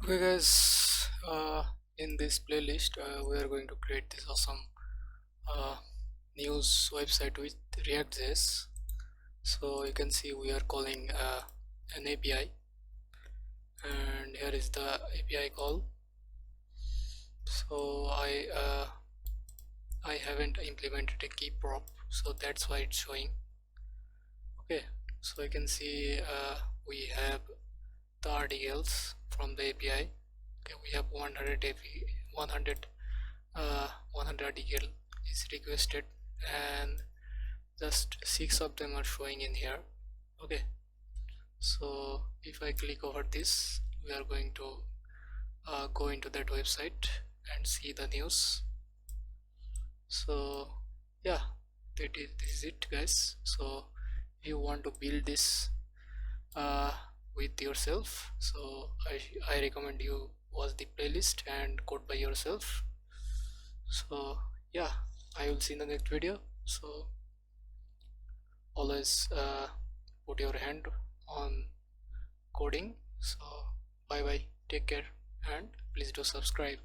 Okay guys, in this playlist we are going to create this awesome uh, news website with React.js. So you can see we are calling an API, and here is the API call. So I haven't implemented a key prop, so that's why it's showing. Okay, so you can see we have the articles from the API. Okay, we have 100 100 100 article is requested, and just 6 of them are showing in here. Okay, so if I click over this, we are going to go into that website and see the news. So yeah, this is it guys. So if you want to build this uh, with yourself, so I recommend you watch the playlist and code by yourself. So yeah, I will see in the next video. So always put your hand on coding. So bye bye, take care, and please do subscribe.